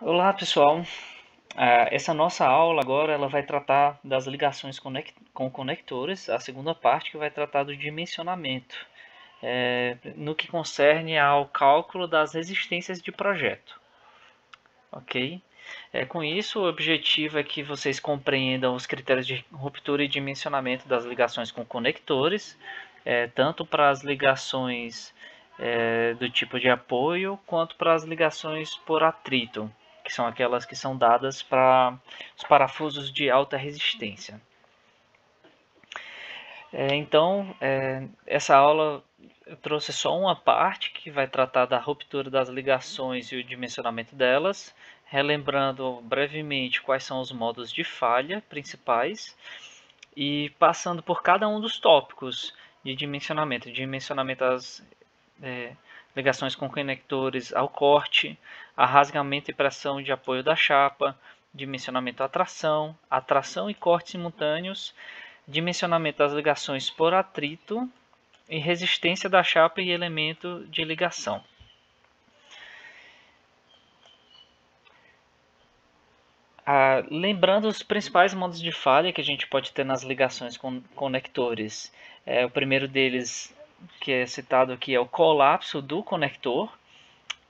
Olá pessoal, essa nossa aula agora ela vai tratar das ligações com conectores, a segunda parte que vai tratar do dimensionamento, no que concerne ao cálculo das resistências de projeto, ok? Com isso, o objetivo é que vocês compreendam os critérios de ruptura e dimensionamento das ligações com conectores, tanto para as ligações do tipo de apoio, quanto para as ligações por atrito, que são aquelas que são dadas para os parafusos de alta resistência. Essa aula eu trouxe só uma parte que vai tratar da ruptura das ligações e o dimensionamento delas, relembrando brevemente quais são os modos de falha principais e passando por cada um dos tópicos de dimensionamento das ligações com conectores ao corte, a rasgamento e pressão de apoio da chapa, dimensionamento à tração, atração e corte simultâneos, dimensionamento das ligações por atrito e resistência da chapa e elemento de ligação. Lembrando os principais modos de falha que a gente pode ter nas ligações com conectores. O primeiro deles, que é citado aqui, é o colapso do conector,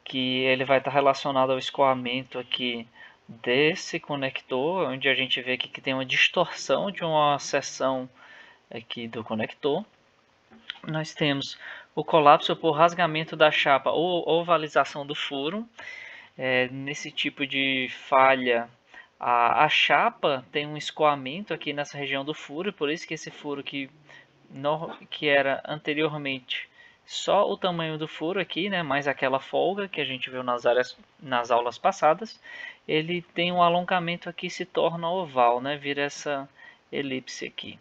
que ele vai estar relacionado ao escoamento aqui desse conector, onde a gente vê aqui que tem uma distorção de uma seção aqui do conector. Nós temos o colapso por rasgamento da chapa ou ovalização do furo. Nesse tipo de falha, a chapa tem um escoamento aqui nessa região do furo, por isso que esse furo que era anteriormente só o tamanho do furo aqui, né, mais aquela folga que a gente viu nas aulas passadas, ele tem um alongamento aqui, se torna oval, né, vira essa elipse aqui.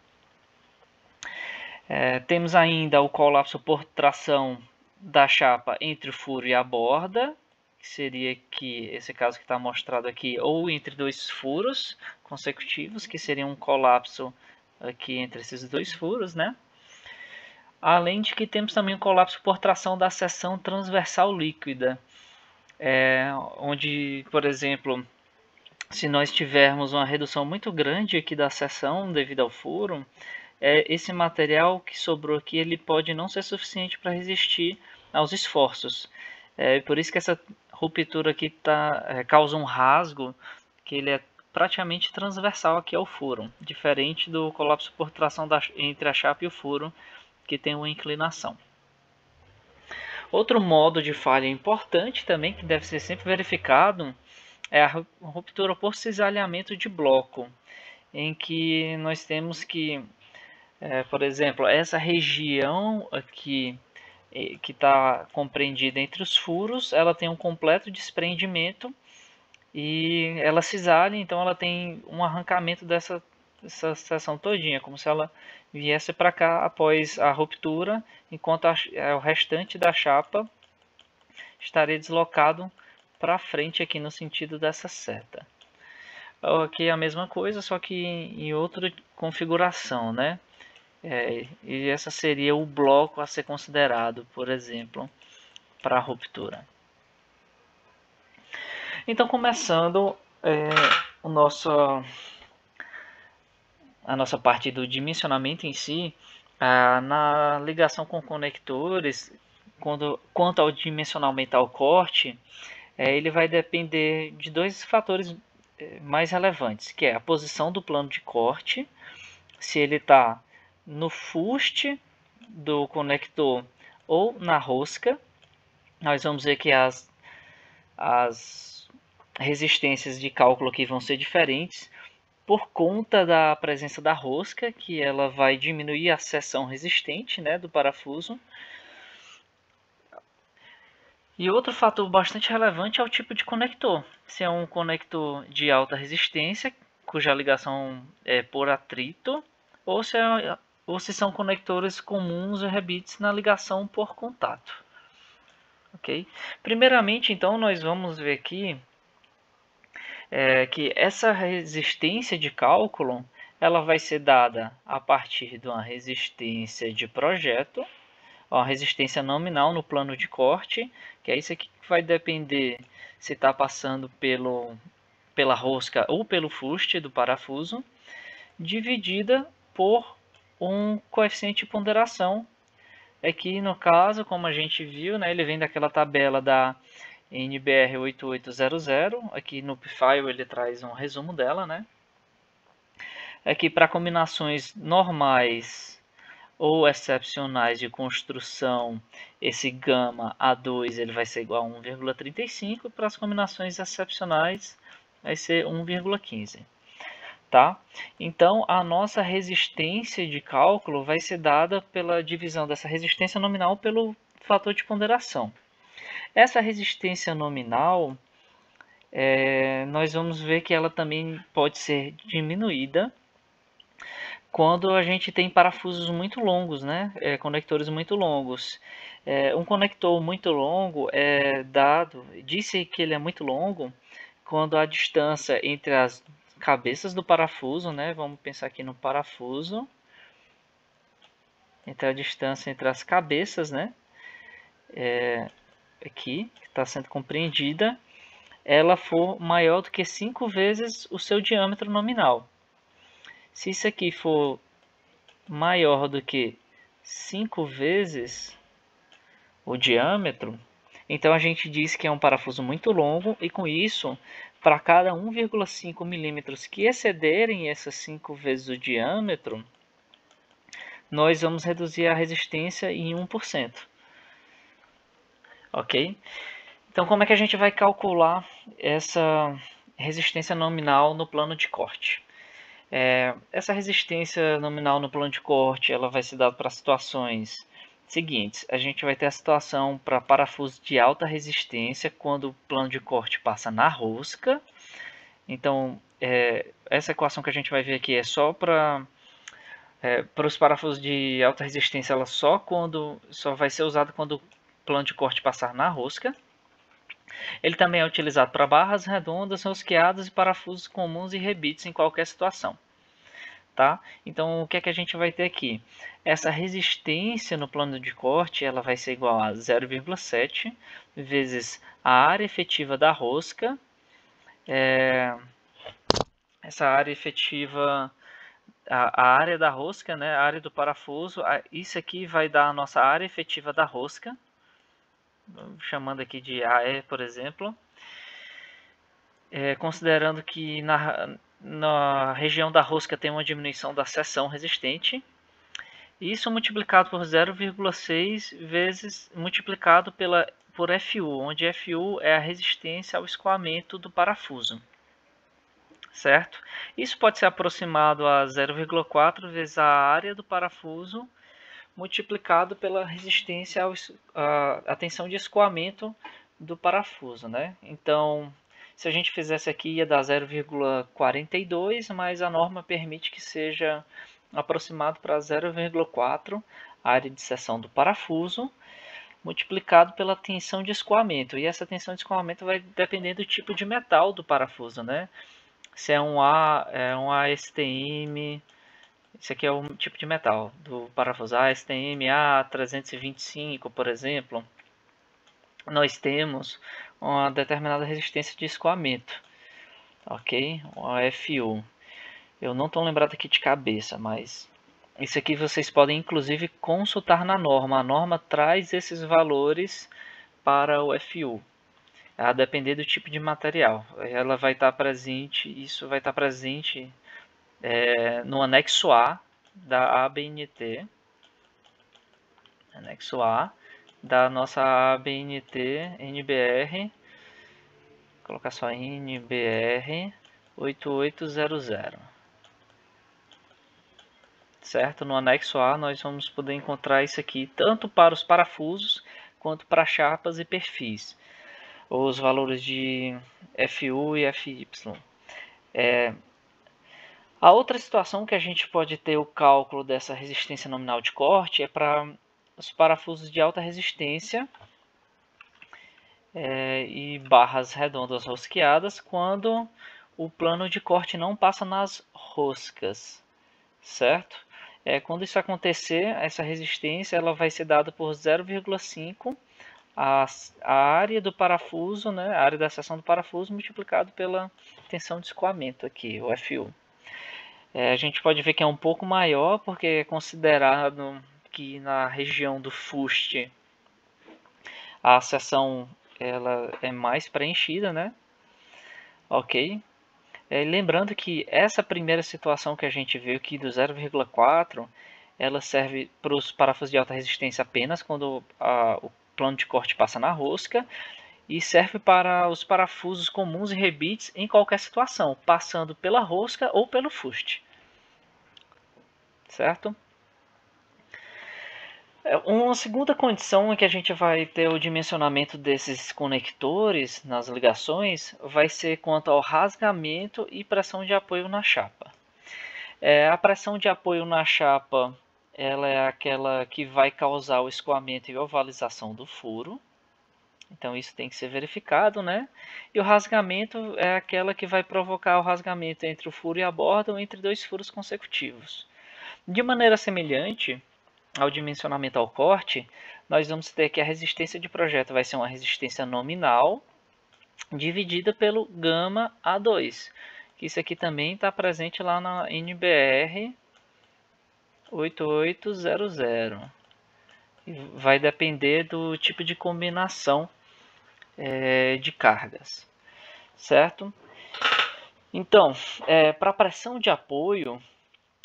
Temos ainda o colapso por tração da chapa entre o furo e a borda, que seria aqui, esse caso que está mostrado aqui, ou entre dois furos consecutivos, que seria um colapso aqui entre esses dois furos, né? Além de que temos também o colapso por tração da seção transversal líquida, onde, por exemplo, se nós tivermos uma redução muito grande aqui da seção devido ao furo, esse material que sobrou aqui ele pode não ser suficiente para resistir aos esforços. Por isso que essa ruptura aqui causa um rasgo que ele é praticamente transversal aqui ao furo, diferente do colapso por tração entre a chapa e o furo, que tem uma inclinação. Outro modo de falha importante também, que deve ser sempre verificado, é a ruptura por cisalhamento de bloco, em que nós temos que, por exemplo, essa região aqui que está compreendida entre os furos, ela tem um completo desprendimento e ela cisalha, então ela tem um arrancamento dessa seção todinha, como se ela viesse para cá após a ruptura, enquanto o restante da chapa estaria deslocado para frente aqui no sentido dessa seta. Aqui é a mesma coisa, só que em outra configuração, né? E essa seria o bloco a ser considerado, por exemplo, para a ruptura. Então, começando o nosso a nossa parte do dimensionamento em si, na ligação com conectores, quanto ao dimensionamento ao corte, ele vai depender de dois fatores mais relevantes, que é a posição do plano de corte, se ele está no fuste do conector ou na rosca. Nós vamos ver que as resistências de cálculo aqui vão ser diferentes, por conta da presença da rosca, que ela vai diminuir a seção resistente, né, do parafuso. E outro fator bastante relevante é o tipo de conector. Se é um conector de alta resistência, cuja ligação é por atrito, ou se são conectores comuns e rebites na ligação por contato. Ok? Primeiramente, então, nós vamos ver aqui que essa resistência de cálculo ela vai ser dada a partir de uma resistência de projeto a resistência nominal no plano de corte, que é isso aqui que vai depender se está passando pela rosca ou pelo fuste do parafuso, dividida por um coeficiente de ponderação. Aqui no caso, como a gente viu, né, ele vem daquela tabela da NBR 8800, aqui no Pfile ele traz um resumo dela, né? Aqui para combinações normais ou excepcionais de construção, esse gama A2 ele vai ser igual a 1,35, para as combinações excepcionais vai ser 1,15. Tá? Então, a nossa resistência de cálculo vai ser dada pela divisão dessa resistência nominal pelo fator de ponderação. Essa resistência nominal, nós vamos ver que ela também pode ser diminuída quando a gente tem parafusos muito longos, né? Conectores muito longos. Um conector muito longo é dado, disse que ele é muito longo, quando a distância entre as cabeças do parafuso, né? Vamos pensar aqui no parafuso, entre a distância entre as cabeças, né? Aqui, que está sendo compreendida, ela for maior do que 5 vezes o seu diâmetro nominal. Se isso aqui for maior do que 5 vezes o diâmetro, então a gente diz que é um parafuso muito longo, e com isso, para cada 1,5 milímetros que excederem essas 5 vezes o diâmetro, nós vamos reduzir a resistência em 1%. Ok? Então, como é que a gente vai calcular essa resistência nominal no plano de corte? Essa resistência nominal no plano de corte ela vai ser dada para situações seguintes. A gente vai ter a situação para parafuso de alta resistência quando o plano de corte passa na rosca. Então, essa equação que a gente vai ver aqui é só para os parafusos de alta resistência, ela só vai ser usada quando o plano de corte passar na rosca. Ele também é utilizado para barras redondas, rosqueadas e parafusos comuns e rebites em qualquer situação. Tá? Então, o que é que a gente vai ter aqui? Essa resistência no plano de corte ela vai ser igual a 0,7 vezes a área efetiva da rosca. Essa área efetiva, a área da rosca, né? A área do parafuso, isso aqui vai dar a nossa área efetiva da rosca, chamando aqui de AE, por exemplo. Considerando que na região da rosca tem uma diminuição da seção resistente. Isso multiplicado por 0,6 vezes multiplicado por FU, onde FU é a resistência ao escoamento do parafuso. Certo? Isso pode ser aproximado a 0,4 vezes a área do parafuso multiplicado pela resistência à tensão de escoamento do parafuso, né? Então, se a gente fizesse aqui ia dar 0,42, mas a norma permite que seja aproximado para 0,4 a área de seção do parafuso multiplicado pela tensão de escoamento. E essa tensão de escoamento vai depender do tipo de metal do parafuso, né? Se é um ASTM, esse aqui é o tipo de metal do parafuso ASTM A325, por exemplo. Nós temos uma determinada resistência de escoamento, ok? Uma FU. Eu não estou lembrado aqui de cabeça, mas isso aqui vocês podem inclusive consultar na norma. A norma traz esses valores para o FU, a depender do tipo de material. Ela vai estar presente, isso vai estar presente no anexo A da ABNT, anexo A da nossa ABNT NBR, vou colocar só NBR 8800. Certo? No anexo A nós vamos poder encontrar isso aqui tanto para os parafusos quanto para chapas e perfis, os valores de FU e FY. A outra situação que a gente pode ter o cálculo dessa resistência nominal de corte é para os parafusos de alta resistência e barras redondas rosqueadas quando o plano de corte não passa nas roscas, certo? Quando isso acontecer, essa resistência ela vai ser dada por 0,5 a área do parafuso, né, a área da seção do parafuso multiplicado pela tensão de escoamento aqui, o FU. A gente pode ver que é um pouco maior porque é considerado que na região do fuste a seção ela é mais preenchida, né? Ok. Lembrando que essa primeira situação que a gente viu aqui do 0,4, ela serve para os parafusos de alta resistência apenas quando o plano de corte passa na rosca, e serve para os parafusos comuns e rebites em qualquer situação, passando pela rosca ou pelo fuste. Certo? Uma segunda condição em que a gente vai ter o dimensionamento desses conectores nas ligações vai ser quanto ao rasgamento e pressão de apoio na chapa. A pressão de apoio na chapa ela é aquela que vai causar o escoamento e ovalização do furo. Então isso tem que ser verificado, né? E o rasgamento é aquela que vai provocar o rasgamento entre o furo e a borda ou entre dois furos consecutivos. De maneira semelhante ao dimensionamento ao corte, nós vamos ter que a resistência de projeto vai ser uma resistência nominal dividida pelo gama A2. Isso aqui também está presente lá na NBR 8800. Vai depender do tipo de combinação de cargas, certo? Então, para a pressão de apoio,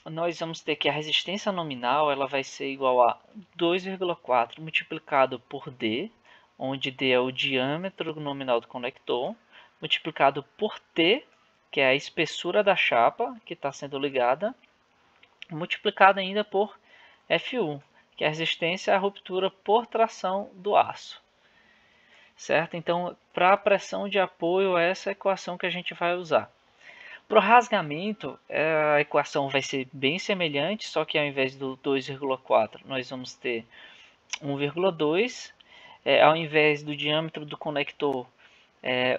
nós vamos ter que a resistência nominal ela vai ser igual a 2,4 multiplicado por D, onde D é o diâmetro nominal do conector, multiplicado por T, que é a espessura da chapa que está sendo ligada, multiplicado ainda por FU, que é a resistência à ruptura por tração do aço. Certo? Então, para a pressão de apoio, essa é a equação que a gente vai usar. Para o rasgamento, a equação vai ser bem semelhante, só que ao invés do 2,4, nós vamos ter 1,2. Ao invés do diâmetro do conector,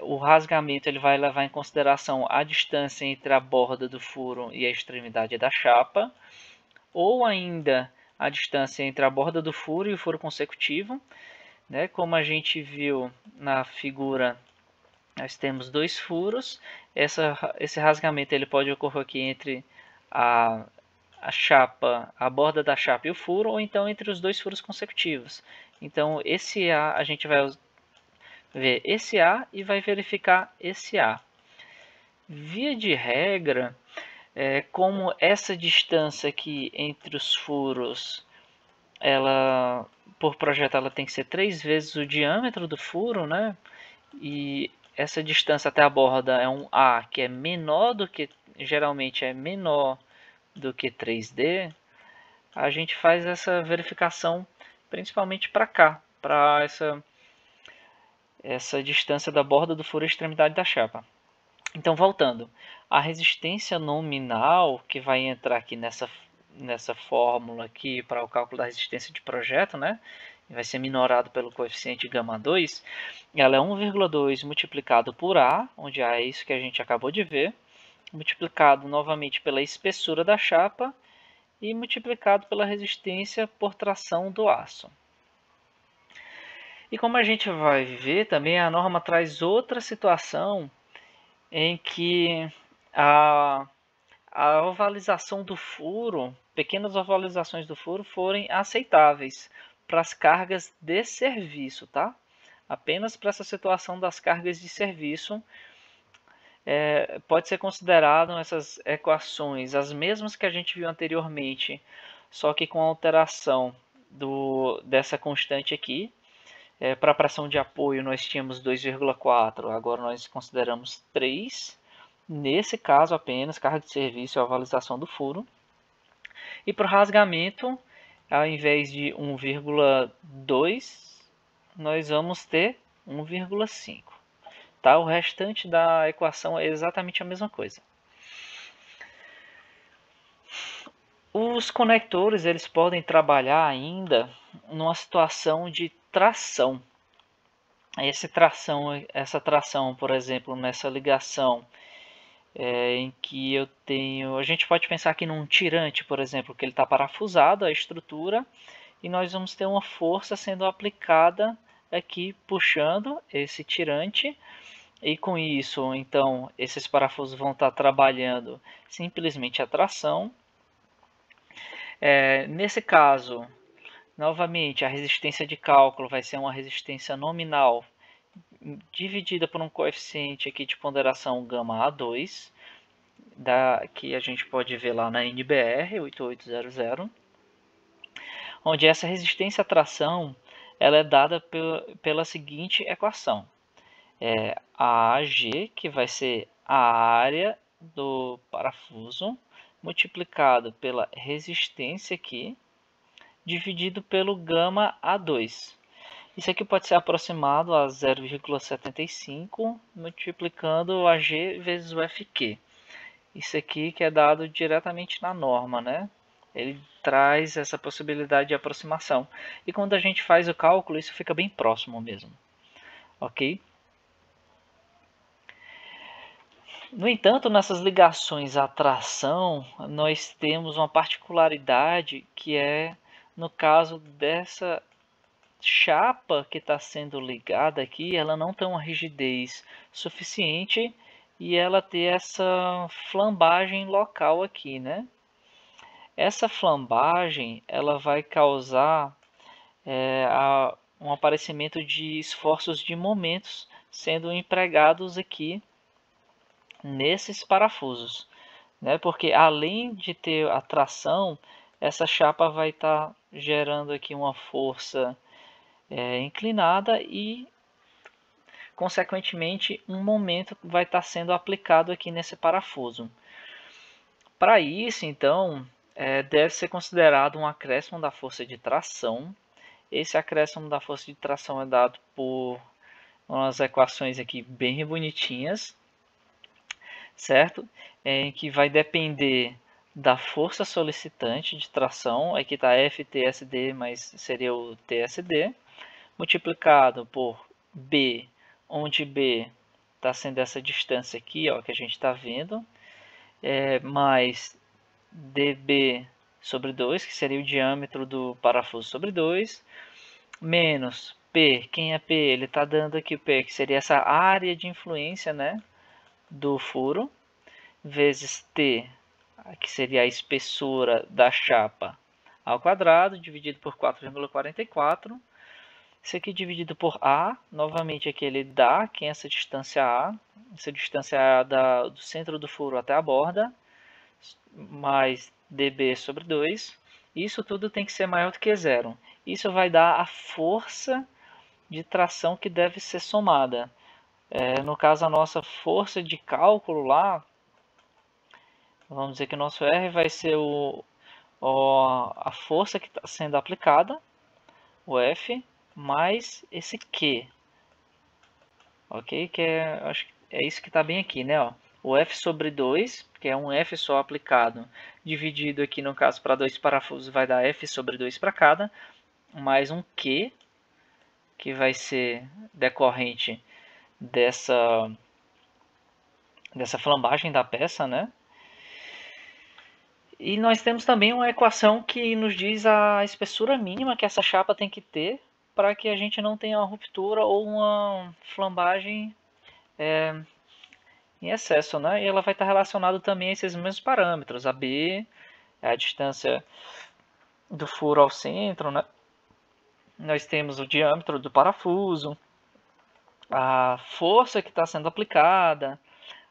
o rasgamento ele vai levar em consideração a distância entre a borda do furo e a extremidade da chapa, ou ainda a distância entre a borda do furo e o furo consecutivo. Né? Como a gente viu na figura, nós temos dois furos. Esse rasgamento ele pode ocorrer aqui entre a chapa, a borda da chapa e o furo, ou então entre os dois furos consecutivos. Então esse A a gente vai ver esse A e vai verificar esse A. Via de regra, como essa distância aqui entre os furos, ela por projeto ela tem que ser 3 vezes o diâmetro do furo, né? E essa distância até a borda é um A que é menor do que, geralmente é menor do que 3D, a gente faz essa verificação principalmente para cá, para essa distância da borda do furo à extremidade da chapa. Então, voltando, a resistência nominal que vai entrar aqui nessa fórmula aqui para o cálculo da resistência de projeto, né? Vai ser minorado pelo coeficiente γ2, ela é 1,2 multiplicado por A, onde A é isso que a gente acabou de ver, multiplicado novamente pela espessura da chapa e multiplicado pela resistência por tração do aço. E como a gente vai ver também, a norma traz outra situação em que a ovalização do furo, pequenas ovalizações do furo, forem aceitáveis para as cargas de serviço, tá? Apenas para essa situação das cargas de serviço pode ser considerado essas equações as mesmas que a gente viu anteriormente, só que com a alteração dessa constante aqui. Para a pressão de apoio nós tínhamos 2,4, agora nós consideramos 3. Nesse caso apenas, carga de serviço e ovalização do furo. E para o rasgamento, ao invés de 1,2, nós vamos ter 1,5. Tá? O restante da equação é exatamente a mesma coisa. Os conectores eles podem trabalhar ainda numa situação de tração. Essa tração, por exemplo, nessa ligação em que eu tenho... A gente pode pensar aqui num tirante, por exemplo, que ele está parafusado, a estrutura, e nós vamos ter uma força sendo aplicada aqui, puxando esse tirante, e com isso, então, esses parafusos vão estar trabalhando simplesmente a tração. Nesse caso, novamente, a resistência de cálculo vai ser uma resistência nominal dividida por um coeficiente aqui de ponderação gama A2, que a gente pode ver lá na NBR 8800, onde essa resistência à tração ela é dada pela seguinte equação. A AG, que vai ser a área do parafuso, multiplicado pela resistência aqui, dividido pelo gama A2. Isso aqui pode ser aproximado a 0,75, multiplicando AG vezes o FQ. Isso aqui que é dado diretamente na norma, né? Ele traz essa possibilidade de aproximação. E quando a gente faz o cálculo, isso fica bem próximo mesmo. Ok? No entanto, nessas ligações à tração, nós temos uma particularidade que é, no caso dessa chapa que está sendo ligada aqui, ela não tem uma rigidez suficiente e ela tem essa flambagem local aqui, né? Essa flambagem ela vai causar um aparecimento de esforços de momentos sendo empregados aqui nesses parafusos, né? Porque além de ter a tração, essa chapa vai estar gerando aqui uma força inclinada e, consequentemente, um momento vai estar sendo aplicado aqui nesse parafuso. Para isso, então, deve ser considerado um acréscimo da força de tração. Esse acréscimo da força de tração é dado por umas equações aqui bem bonitinhas, certo? Em que vai depender da força solicitante de tração. Aqui está FTSD, mas seria o TSD, multiplicado por B, onde B está sendo essa distância aqui, ó, que a gente está vendo, mais dB sobre 2, que seria o diâmetro do parafuso sobre 2, menos P, quem é P? Ele está dando aqui o P, que seria essa área de influência, né, do furo, vezes T, que seria a espessura da chapa ao quadrado, dividido por 4,44. Isso aqui dividido por A, novamente aqui ele dá, que é essa distância A. Essa distância A do centro do furo até a borda, mais dB sobre 2. Isso tudo tem que ser maior do que zero. Isso vai dar a força de tração que deve ser somada. No caso, a nossa força de cálculo lá, vamos dizer que o nosso R vai ser a força que está sendo aplicada, o F, mais esse Q. Ok? Acho que é isso que está bem aqui, né? Ó. O F sobre 2, que é um F só aplicado, dividido aqui no caso para 2 parafusos, vai dar F sobre 2 para cada, mais um Q, que vai ser decorrente dessa flambagem da peça, né? E nós temos também uma equação que nos diz a espessura mínima que essa chapa tem que ter para que a gente não tenha uma ruptura ou uma flambagem em excesso, né? E ela vai estar relacionada também a esses mesmos parâmetros. A B é a distância do furo ao centro, né? Nós temos o diâmetro do parafuso, a força que está sendo aplicada,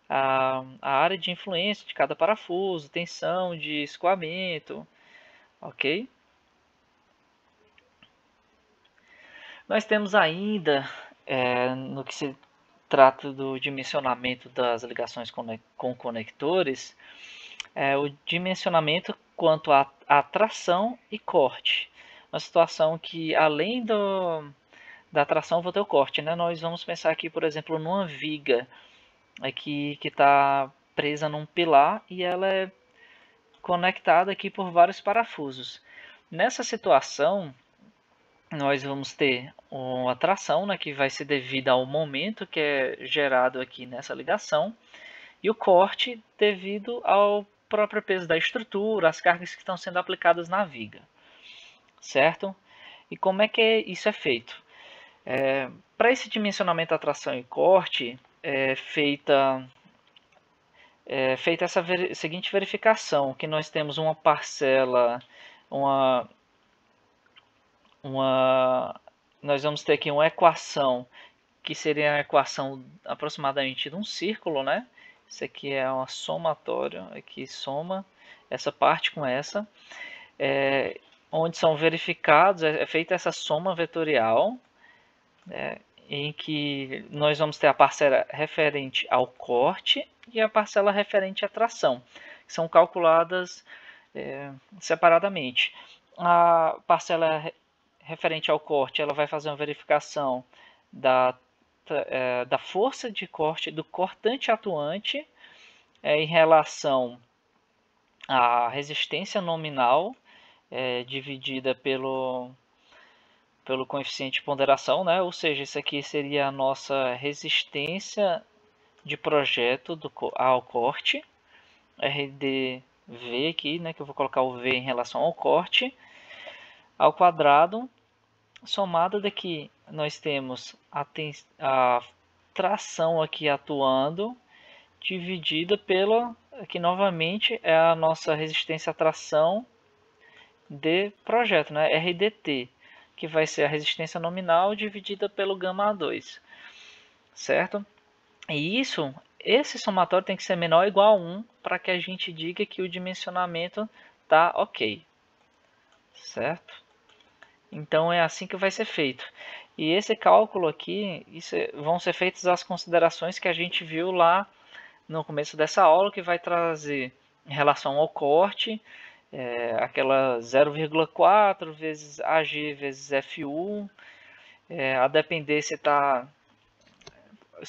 a área de influência de cada parafuso, tensão de escoamento, ok? Nós temos ainda, no que se trata do dimensionamento das ligações com conectores, o dimensionamento quanto a tração e corte. Uma situação que, além da tração, vou ter o corte, né? Nós vamos pensar aqui, por exemplo, numa viga aqui que está presa num pilar e ela é conectada aqui por vários parafusos. Nessa situação, nós vamos ter uma tração, né, que vai ser devida ao momento que é gerado aqui nessa ligação, e o corte devido ao próprio peso da estrutura, as cargas que estão sendo aplicadas na viga, certo? E como é que isso é feito? Para esse dimensionamento, atração e corte, é feita essa seguinte verificação, que nós temos uma parcela, nós vamos ter aqui uma equação, que seria a equação aproximadamente de um círculo, né? Isso aqui é uma somatória, aqui soma essa parte com essa, onde são verificados, é feita essa soma vetorial, em que nós vamos ter a parcela referente ao corte e a parcela referente à tração, que são calculadas separadamente. A parcela referente ao corte, ela vai fazer uma verificação da força de corte do cortante atuante em relação à resistência nominal dividida pelo coeficiente de ponderação, né? Ou seja, isso aqui seria a nossa resistência de projeto ao corte, RDV aqui, né? Que eu vou colocar o V em relação ao corte, ao quadrado, somado daqui nós temos a tração aqui atuando, dividida pela, aqui novamente é a nossa resistência à tração de projeto, né? RDT, que vai ser a resistência nominal dividida pelo γ2, certo? E esse somatório tem que ser menor ou igual a 1 para que a gente diga que o dimensionamento está ok, certo? Então é assim que vai ser feito. E esse cálculo aqui, vão ser feitas as considerações que a gente viu lá no começo dessa aula, que vai trazer em relação ao corte, aquela 0,4 vezes AG vezes FU, a depender se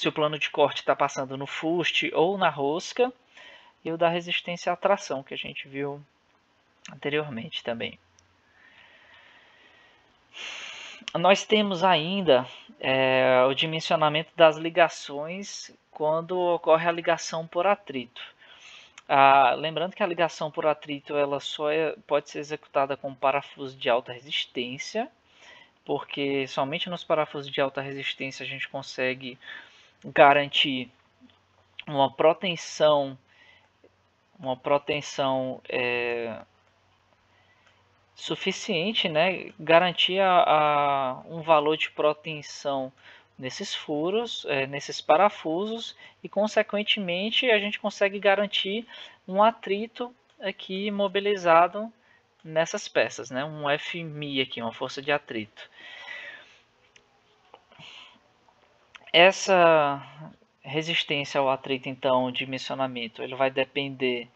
o plano de corte está passando no fuste ou na rosca, e o da resistência à tração, que a gente viu anteriormente também. Nós temos ainda o dimensionamento das ligações quando ocorre a ligação por atrito. Lembrando que a ligação por atrito ela só pode ser executada com parafuso de alta resistência, porque somente nos parafusos de alta resistência a gente consegue garantir uma proteção suficiente, né? Garantir um valor de proteção nesses furos, nesses parafusos, e consequentemente a gente consegue garantir um atrito aqui mobilizado nessas peças, né? Um Fmi aqui, uma força de atrito. Essa resistência ao atrito, então, dimensionamento, ele vai depender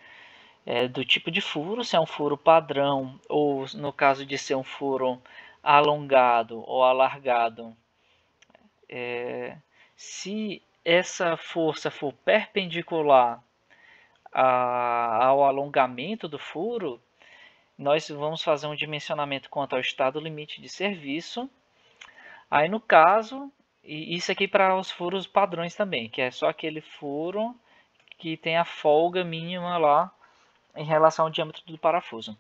do tipo de furo, se é um furo padrão ou, no caso de ser um furo alongado ou alargado, se essa força for perpendicular ao alongamento do furo, nós vamos fazer um dimensionamento quanto ao estado limite de serviço. Aí no caso, e isso aqui para os furos padrões também, que é só aquele furo que tem a folga mínima lá em relação ao diâmetro do parafuso.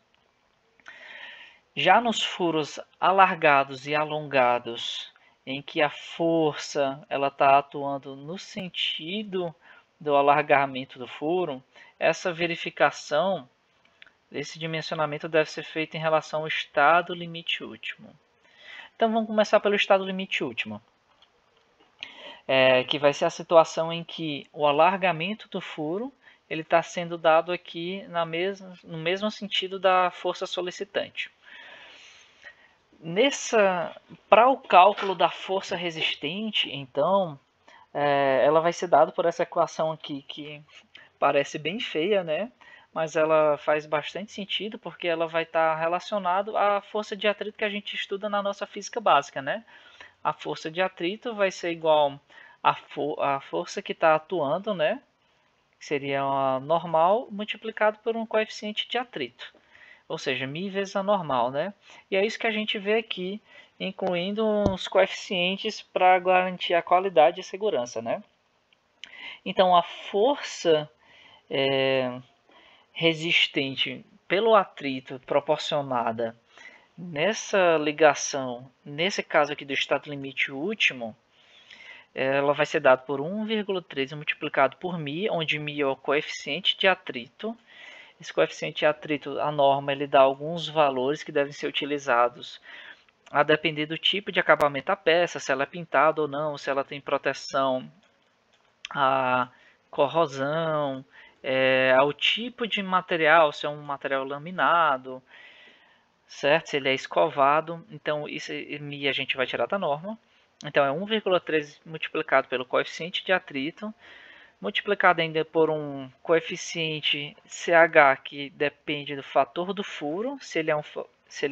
Já nos furos alargados e alongados, em que a força ela está atuando no sentido do alargamento do furo, essa verificação desse dimensionamento deve ser feita em relação ao estado limite último. Então vamos começar pelo estado limite último, que vai ser a situação em que o alargamento do furo ele está sendo dado aqui no mesmo sentido da força solicitante. Para o cálculo da força resistente, então, ela vai ser dada por essa equação aqui, que parece bem feia, né? Mas ela faz bastante sentido, porque ela vai estar relacionada à força de atrito que a gente estuda na nossa física básica, né? A força de atrito vai ser igual à força que está atuando, né? Que seria a normal multiplicado por um coeficiente de atrito, ou seja, μ vezes a normal, né? E é isso que a gente vê aqui, incluindo os coeficientes para garantir a qualidade e segurança, né? Então a força resistente pelo atrito proporcionada nessa ligação, nesse caso aqui do estado limite último, ela vai ser dada por 1,13 multiplicado por μ, onde μ é o coeficiente de atrito. Esse coeficiente de atrito, a norma, ele dá alguns valores que devem ser utilizados a depender do tipo de acabamento da peça, se ela é pintada ou não, se ela tem proteção à corrosão, ao tipo de material, se é um material laminado, certo? Se ele é escovado. Então, isso MI a gente vai tirar da norma. Então, é 1,13 multiplicado pelo coeficiente de atrito, multiplicado ainda por um coeficiente CH, que depende do fator do furo, se ele é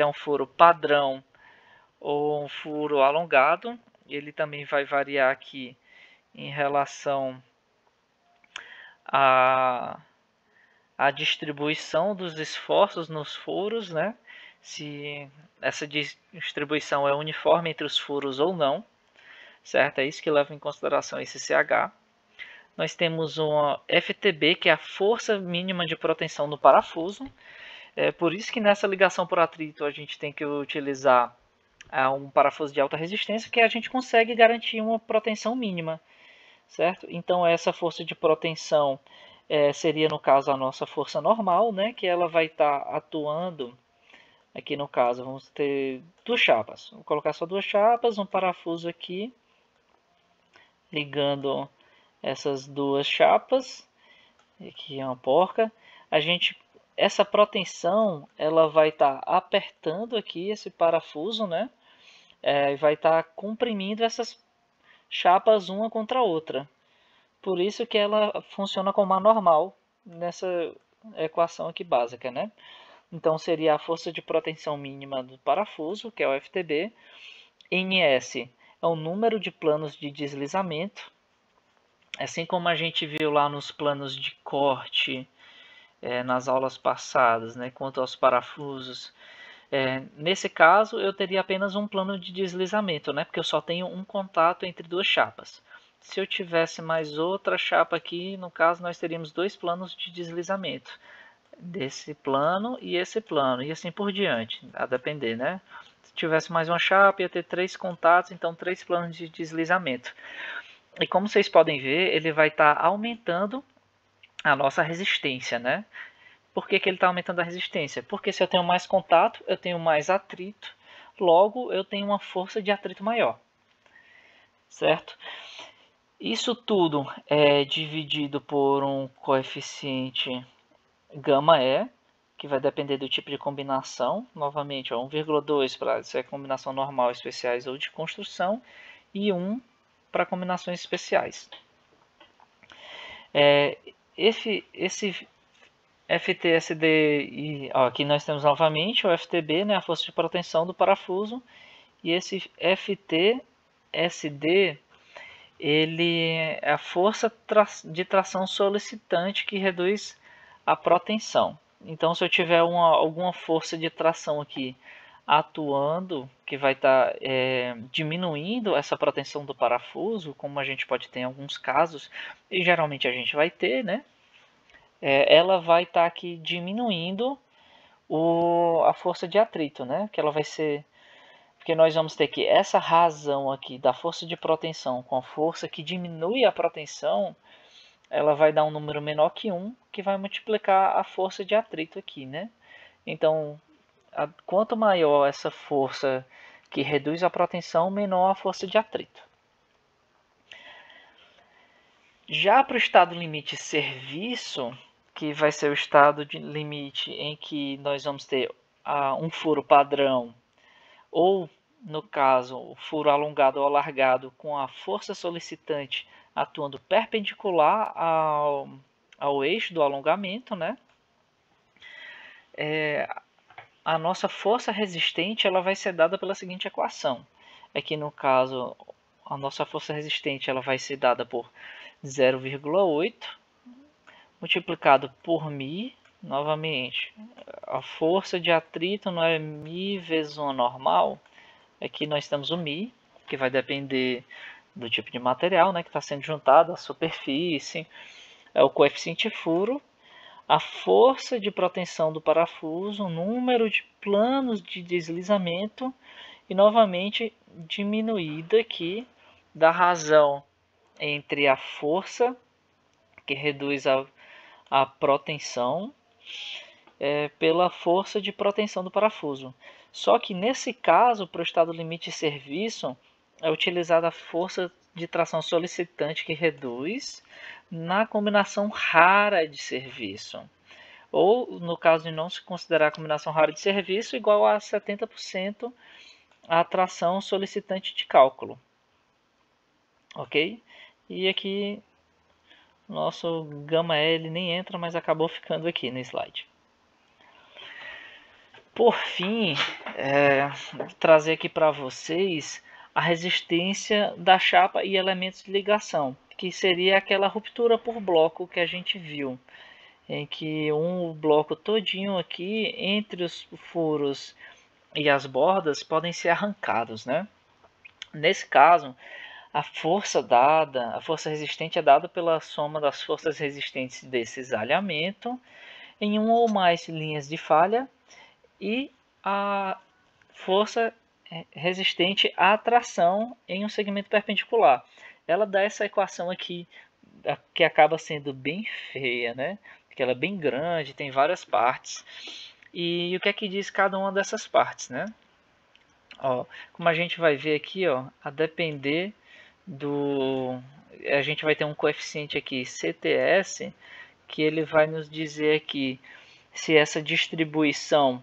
um furo padrão ou um furo alongado. Ele também vai variar aqui em relação à distribuição dos esforços nos furos, né? Se essa distribuição é uniforme entre os furos ou não, certo? É isso que leva em consideração esse CH. Nós temos uma FTB, que é a força mínima de proteção do parafuso. É por isso que nessa ligação por atrito a gente tem que utilizar um parafuso de alta resistência, que a gente consegue garantir uma proteção mínima, certo? Então essa força de proteção seria, no caso, a nossa força normal, né? Que ela vai estar atuando, aqui no caso, vamos ter duas chapas. Vou colocar só duas chapas, um parafuso aqui, ligando essas duas chapas. Aqui é uma porca. Essa proteção, ela vai estar apertando aqui esse parafuso, né? E vai estar comprimindo essas chapas uma contra a outra. Por isso que ela funciona como a normal nessa equação aqui básica, né? Então seria a força de proteção mínima do parafuso, que é o FTB. NS é o número de planos de deslizamento. Assim como a gente viu lá nos planos de corte, nas aulas passadas, né, quanto aos parafusos. Nesse caso, eu teria apenas um plano de deslizamento, né, porque eu só tenho um contato entre duas chapas. Se eu tivesse mais outra chapa aqui, no caso, nós teríamos dois planos de deslizamento. Desse plano e esse plano, e assim por diante, a depender, né? Se tivesse mais uma chapa, ia ter três contatos, então três planos de deslizamento. E como vocês podem ver, ele vai estar aumentando a nossa resistência, né? Por que ele está aumentando a resistência? Porque se eu tenho mais contato, eu tenho mais atrito, logo eu tenho uma força de atrito maior, certo? Isso tudo é dividido por um coeficiente γ-E, que vai depender do tipo de combinação. Novamente, 1,2 para se é combinação normal, especiais ou de construção, e 1 para combinações especiais. Esse FTSD, aqui nós temos novamente o FTB, né, a força de proteção do parafuso, e esse FTSD, ele é a força de tração solicitante que reduz a protensão. Então, se eu tiver alguma força de tração aqui atuando, que vai estar diminuindo essa protensão do parafuso, como a gente pode ter em alguns casos, e geralmente a gente vai ter, né? Ela vai estar aqui diminuindo a força de atrito, né? Que ela vai ser... Porque nós vamos ter que essa razão aqui da força de proteção com a força que diminui a proteção, ela vai dar um número menor que 1, que vai multiplicar a força de atrito aqui, né? Então, quanto maior essa força que reduz a proteção, menor a força de atrito. Já para o estado limite serviço, que vai ser o estado de limite em que nós vamos ter um furo padrão, ou, no caso, o furo alongado ou alargado com a força solicitante atuando perpendicular ao eixo do alongamento, né? A nossa força resistente ela vai ser dada pela seguinte equação. Aqui no caso, a nossa força resistente ela vai ser dada por 0,8 multiplicado por μ, novamente. A força de atrito não é μ vezes 1 normal. Aqui nós temos o μ, que vai depender do tipo de material, né, que está sendo juntado, a superfície, o coeficiente furo, a força de proteção do parafuso, o número de planos de deslizamento e novamente diminuída aqui da razão entre a força que reduz a proteção pela força de proteção do parafuso. Só que nesse caso, para o estado limite de serviço, é utilizada a força de tração solicitante que reduz na combinação rara de serviço. Ou, no caso de não se considerar a combinação rara de serviço, igual a 70% a tração solicitante de cálculo. Ok? E aqui, nosso gama L nem entra, mas acabou ficando aqui no slide. Por fim, vou trazer aqui para vocês a resistência da chapa e elementos de ligação, que seria aquela ruptura por bloco que a gente viu, em que um bloco todinho aqui entre os furos e as bordas podem ser arrancados, né? Nesse caso, a força resistente é dada pela soma das forças resistentes desse cisalhamento em uma ou mais linhas de falha e a força resistente à tração em um segmento perpendicular. Ela dá essa equação aqui, que acaba sendo bem feia, né? Porque ela é bem grande, tem várias partes. E o que é que diz cada uma dessas partes, né? Ó, como a gente vai ver aqui, ó, a depender do... A gente vai ter um coeficiente aqui, CTS, que ele vai nos dizer aqui se essa distribuição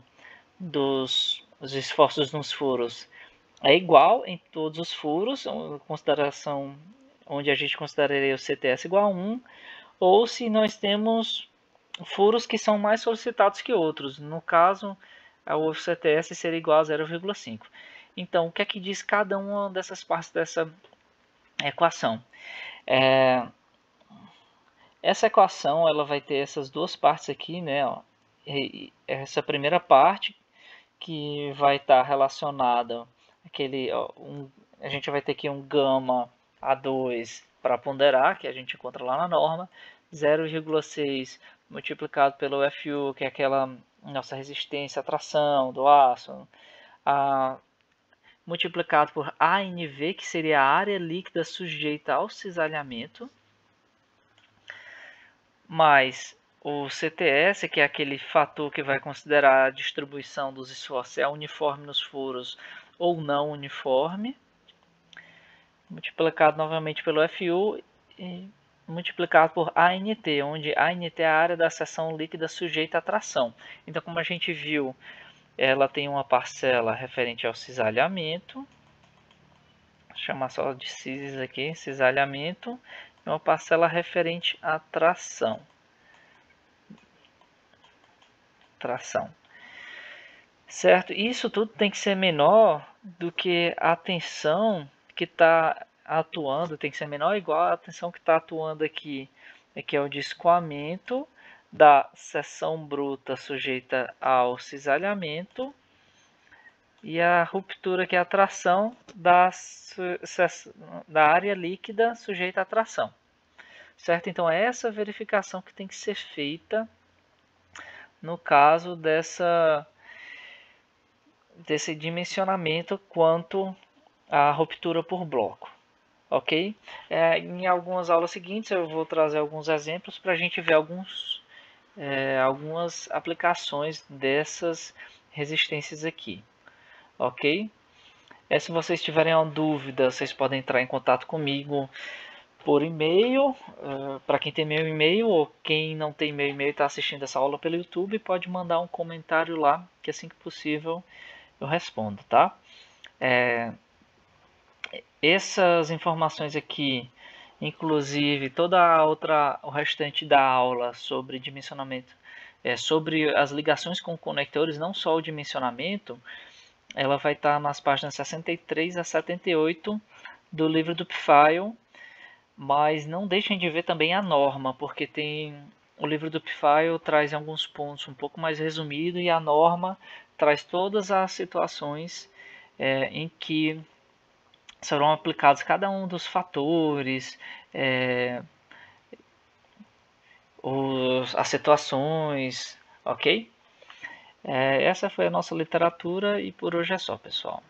dos esforços nos furos é igual em todos os furos, consideração onde a gente consideraria o CTS igual a 1, ou se nós temos furos que são mais solicitados que outros. No caso, o CTS seria igual a 0,5. Então, o que é que diz cada uma dessas partes dessa equação? Essa equação ela vai ter essas duas partes aqui, né? Ó, essa primeira parte que vai estar relacionada a gente vai ter aqui um gama A2 para ponderar, que a gente encontra lá na norma, 0,6 multiplicado pelo FU, que é aquela nossa resistência à tração do aço, multiplicado por ANV, que seria a área líquida sujeita ao cisalhamento, mais o CTS, que é aquele fator que vai considerar a distribuição dos esforços, se é uniforme nos furos ou não uniforme, multiplicado novamente pelo FU e multiplicado por ANT, onde ANT é a área da seção líquida sujeita à tração. Então, como a gente viu, ela tem uma parcela referente ao cisalhamento, vou chamar só de cises aqui, cisalhamento, e uma parcela referente à tração. Certo? Isso tudo tem que ser menor do que a tensão que está atuando, tem que ser menor ou igual à tensão que está atuando aqui, que é o de escoamento da seção bruta sujeita ao cisalhamento e a ruptura, que é a tração da área líquida sujeita à tração. Certo? Então, é essa verificação que tem que ser feita no caso desse dimensionamento quanto à ruptura por bloco. Ok? Em algumas aulas seguintes eu vou trazer alguns exemplos para a gente ver algumas aplicações dessas resistências aqui. Ok? Se vocês tiverem alguma dúvida, vocês podem entrar em contato comigo por e-mail, para quem tem meu e-mail, ou quem não tem meu e-mail e está assistindo essa aula pelo YouTube, pode mandar um comentário lá, que assim que possível eu respondo, tá? Essas informações aqui, inclusive o restante da aula sobre dimensionamento, sobre as ligações com conectores, não só o dimensionamento, ela vai estar nas páginas 63 a 78 do livro do Pfeil, mas não deixem de ver também a norma, porque o livro do Pfeil traz alguns pontos um pouco mais resumido e a norma traz todas as situações em que serão aplicados cada um dos fatores, as situações, ok? Essa foi a nossa literatura e por hoje é só, pessoal.